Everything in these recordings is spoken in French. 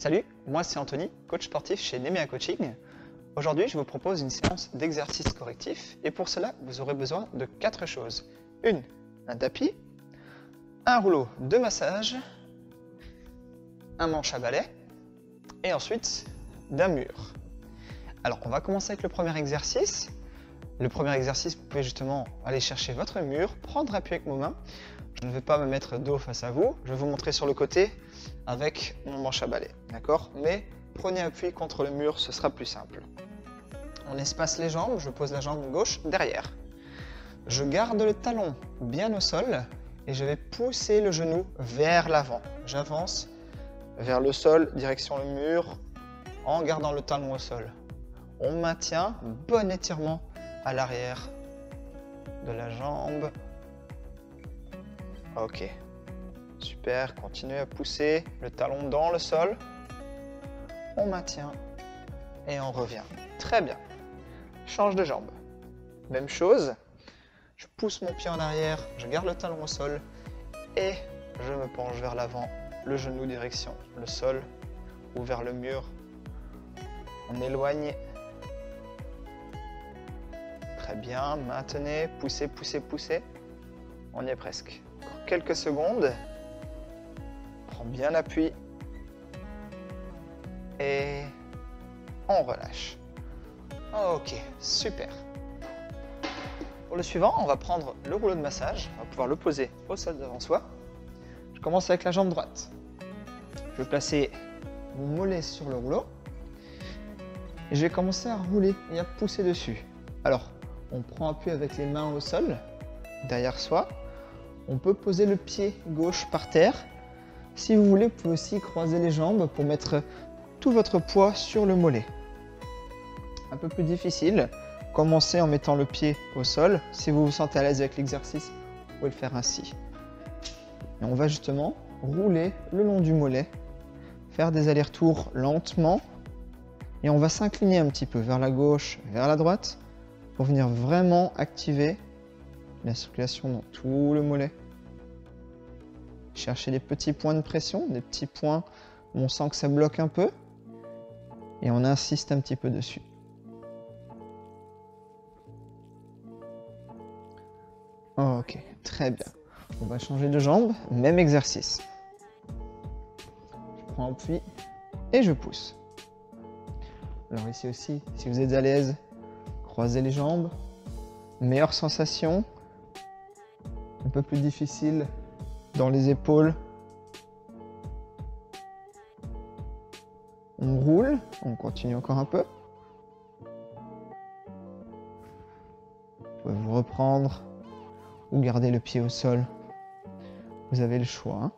Salut, moi c'est Anthony, coach sportif chez Nemea Coaching. Aujourd'hui, je vous propose une séance d'exercices correctifs et pour cela, vous aurez besoin de 4 choses. Un tapis, un rouleau de massage, un manche à balai et ensuite d'un mur. Alors, on va commencer avec le premier exercice. Le premier exercice, vous pouvez justement aller chercher votre mur, prendre appui avec vos mains. Je ne vais pas me mettre dos face à vous, je vais vous montrer sur le côté avec mon manche à balai, d'accord? Mais prenez appui contre le mur, ce sera plus simple. On espace les jambes, je pose la jambe gauche derrière. Je garde le talon bien au sol et je vais pousser le genou vers l'avant. J'avance vers le sol, direction le mur, en gardant le talon au sol. On maintient un bon étirement à l'arrière de la jambe. Ok, super, continuez à pousser le talon dans le sol. On maintient et on revient. Très bien. Change de jambe. Même chose, je pousse mon pied en arrière, je garde le talon au sol et je me penche vers l'avant, le genou direction le sol ou vers le mur. On éloigne. Très bien, maintenez, poussez, poussez, poussez. On y est presque. Encore quelques secondes. Prends bien appui. Et on relâche. Ok, super. Pour le suivant, on va prendre le rouleau de massage. On va pouvoir le poser au sol devant soi. Je commence avec la jambe droite. Je vais placer mon mollet sur le rouleau. Et je vais commencer à rouler et à pousser dessus. Alors, on prend appui avec les mains au sol, derrière soi. On peut poser le pied gauche par terre. Si vous voulez, vous pouvez aussi croiser les jambes pour mettre tout votre poids sur le mollet. Un peu plus difficile, commencez en mettant le pied au sol. Si vous vous sentez à l'aise avec l'exercice, vous pouvez le faire ainsi. Et on va justement rouler le long du mollet, faire des allers-retours lentement. Et on va s'incliner un petit peu vers la gauche, vers la droite, pour venir vraiment activer la circulation dans tout le mollet. Cherchez des petits points de pression, des petits points où on sent que ça bloque un peu. Et on insiste un petit peu dessus. Ok, très bien. On va changer de jambe, même exercice. Je prends appui et je pousse. Alors ici aussi, si vous êtes à l'aise, croisez les jambes. Meilleure sensation. Un peu plus difficile dans les épaules. On roule, on continue encore un peu. Vous pouvez vous reprendre ou garder le pied au sol. Vous avez le choix.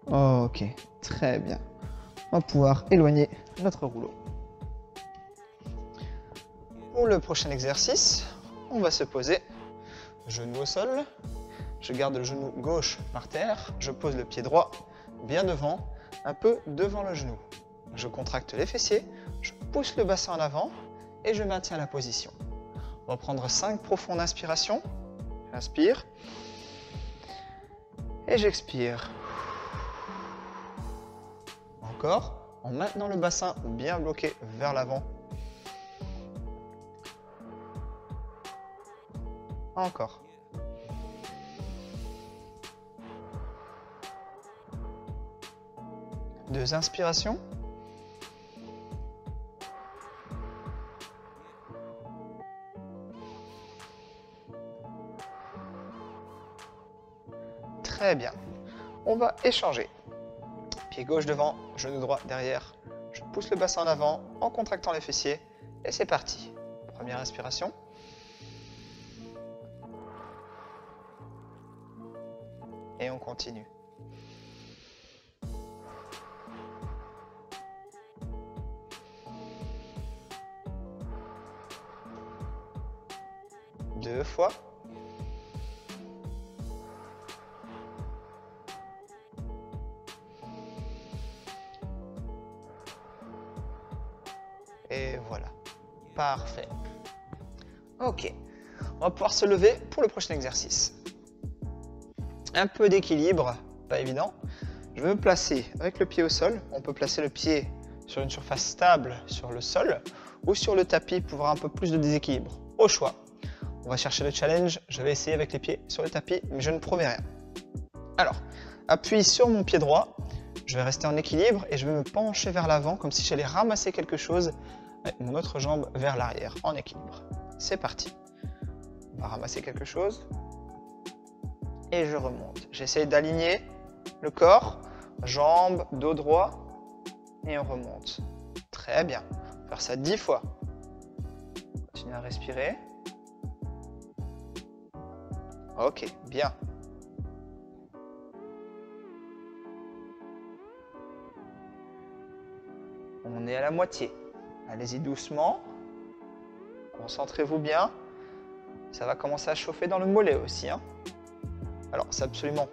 Ok, très bien. On va pouvoir éloigner notre rouleau. Pour le prochain exercice, on va se poser, genou au sol. Je garde le genou gauche par terre, je pose le pied droit bien devant, un peu devant le genou. Je contracte les fessiers, je pousse le bassin en avant et je maintiens la position. On va prendre 5 profondes inspirations. J'inspire et j'expire. Encore, en maintenant le bassin bien bloqué vers l'avant. Encore. Deux inspirations. Très bien. On va échanger. Pied gauche devant, genou droit derrière. Je pousse le bassin en avant en contractant les fessiers. Et c'est parti. Première inspiration. Et on continue. Deux fois. Et voilà. Parfait. Ok. On va pouvoir se lever pour le prochain exercice. Un peu d'équilibre, pas évident. Je vais me placer avec le pied au sol. On peut placer le pied sur une surface stable sur le sol ou sur le tapis pour avoir un peu plus de déséquilibre. Au choix. On va chercher le challenge. Je vais essayer avec les pieds sur le tapis, mais je ne promets rien. Alors, appuie sur mon pied droit. Je vais rester en équilibre et je vais me pencher vers l'avant comme si j'allais ramasser quelque chose avec mon autre jambe vers l'arrière en équilibre. C'est parti. On va ramasser quelque chose et je remonte. J'essaye d'aligner le corps, jambes, dos droit et on remonte. Très bien. On va faire ça 10 fois. Continue à respirer. Ok, bien. On est à la moitié. Allez-y doucement. Concentrez-vous bien. Ça va commencer à chauffer dans le mollet aussi. Alors, c'est absolument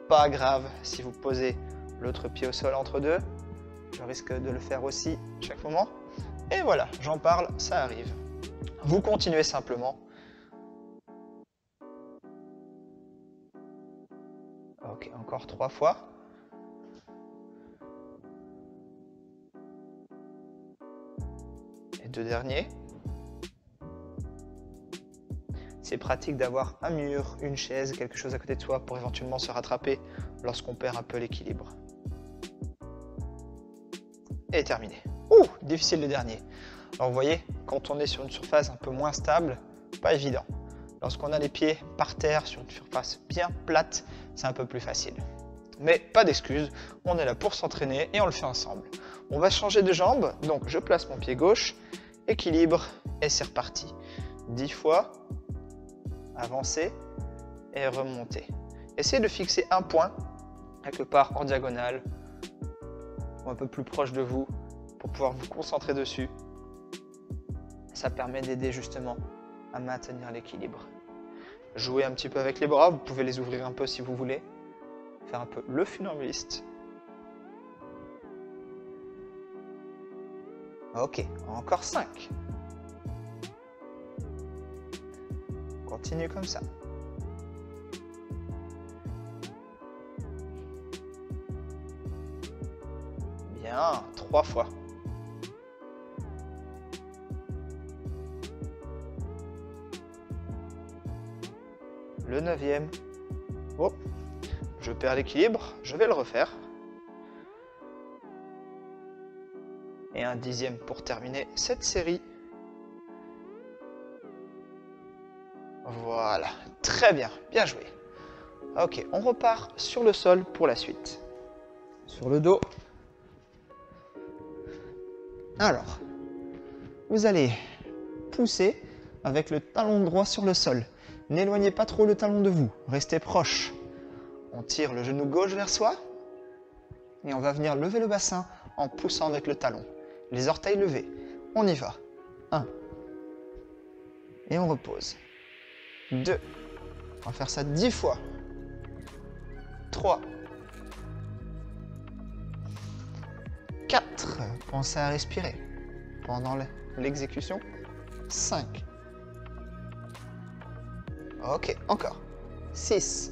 pas grave si vous posez l'autre pied au sol entre deux. Je risque de le faire aussi chaque moment. Et voilà, j'en parle, ça arrive. Vous continuez simplement. Ok, encore 3 fois. Et 2 derniers. C'est pratique d'avoir un mur, une chaise, quelque chose à côté de soi pour éventuellement se rattraper lorsqu'on perd un peu l'équilibre. Et terminé. Ouh, difficile le dernier. Alors vous voyez, quand on est sur une surface un peu moins stable, pas évident. Lorsqu'on a les pieds par terre sur une surface bien plate, c'est un peu plus facile. Mais pas d'excuses, on est là pour s'entraîner et on le fait ensemble. On va changer de jambe, donc je place mon pied gauche, équilibre et c'est reparti. 10 fois, avancer et remonter. Essayez de fixer un point, quelque part en diagonale, ou un peu plus proche de vous, pour pouvoir vous concentrer dessus. Ça permet d'aider justement à maintenir l'équilibre. Jouez un petit peu avec les bras, vous pouvez les ouvrir un peu si vous voulez. Faire un peu le funambuliste. Ok, encore 5. Continue comme ça. Bien, 3 fois. Le 9e. Oh, je perds l'équilibre, je vais le refaire. Et un 10e pour terminer cette série. Voilà, très bien, bien joué. Ok, on repart sur le sol pour la suite. Sur le dos. Alors, vous allez pousser avec le talon droit sur le sol. N'éloignez pas trop le talon de vous, restez proche. On tire le genou gauche vers soi et on va venir lever le bassin en poussant avec le talon. Les orteils levés, on y va. 1. Et on repose. 2. On va faire ça 10 fois. 3. 4. Pensez à respirer pendant l'exécution. 5. Ok, encore. 6.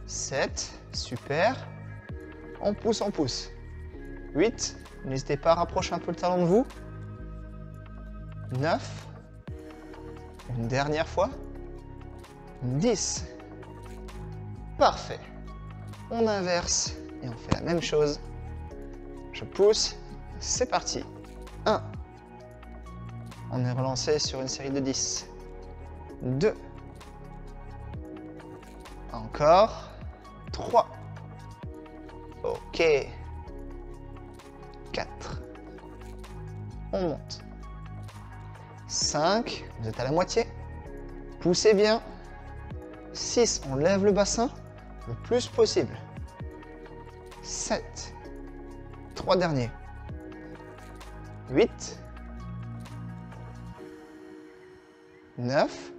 7. Super. On pousse, on pousse. 8. N'hésitez pas à rapprocher un peu le talon de vous. 9. Une dernière fois. 10. Parfait. On inverse et on fait la même chose. Je pousse. C'est parti. 1. On est relancé sur une série de 10. 2. Encore. 3. Ok. 4. On monte. 5. Vous êtes à la moitié. Poussez bien. 6. On lève le bassin le plus possible. 7. 3 derniers. 8. 9.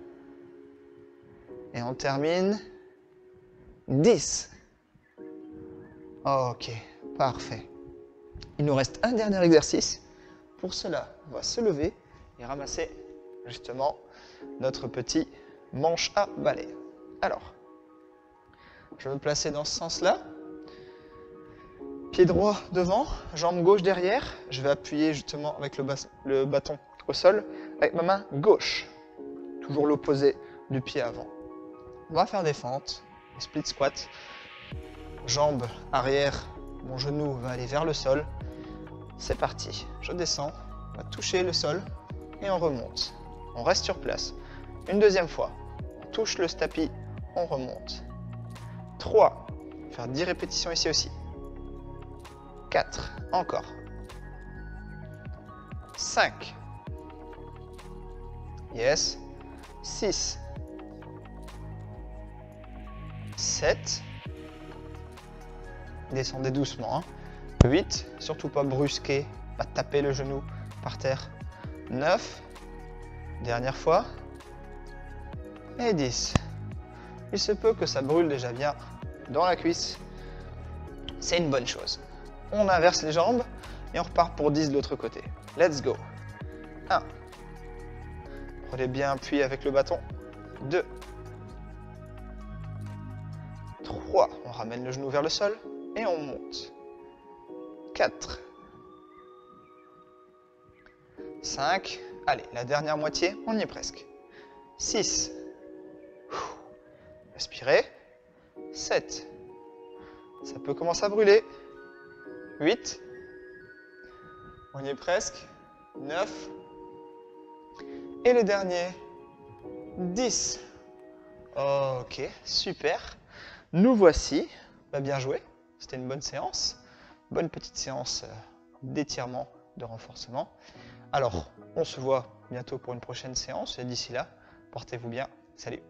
Et on termine. 10. Ok, parfait. Il nous reste un dernier exercice. Pour cela, on va se lever et ramasser justement notre petit manche à balai. Alors, Je vais me placer dans ce sens-là. Pied droit devant, jambe gauche derrière. Je vais appuyer justement avec le bâton au sol avec ma main gauche. Toujours l'opposé du pied avant. On va faire des fentes, des split squats. Jambe arrière, mon genou va aller vers le sol. C'est parti. Je descends, on va toucher le sol et on remonte. On reste sur place. Une deuxième fois. On touche le tapis, on remonte. 3. Faire 10 répétitions ici aussi. 4. Encore. 5. Yes. 6. 7. Descendez doucement. 8. Surtout pas brusquer, pas taper le genou par terre. 9. Dernière fois. Et 10. Il se peut que ça brûle déjà bien dans la cuisse. C'est une bonne chose. On inverse les jambes et on repart pour 10 de l'autre côté. Let's go. 1. Prenez bien appui avec le bâton. 2. 3. On ramène le genou vers le sol et on monte. 4. 5. Allez, la dernière moitié, on y est presque. 6. Respirez. 7. Ça peut commencer à brûler. 8. On y est presque. 9. Et le dernier. 10. Ok, super. Nous voici. Bien joué. C'était une bonne séance. Bonne petite séance d'étirement, de renforcement. Alors, on se voit bientôt pour une prochaine séance. Et d'ici là, portez-vous bien. Salut.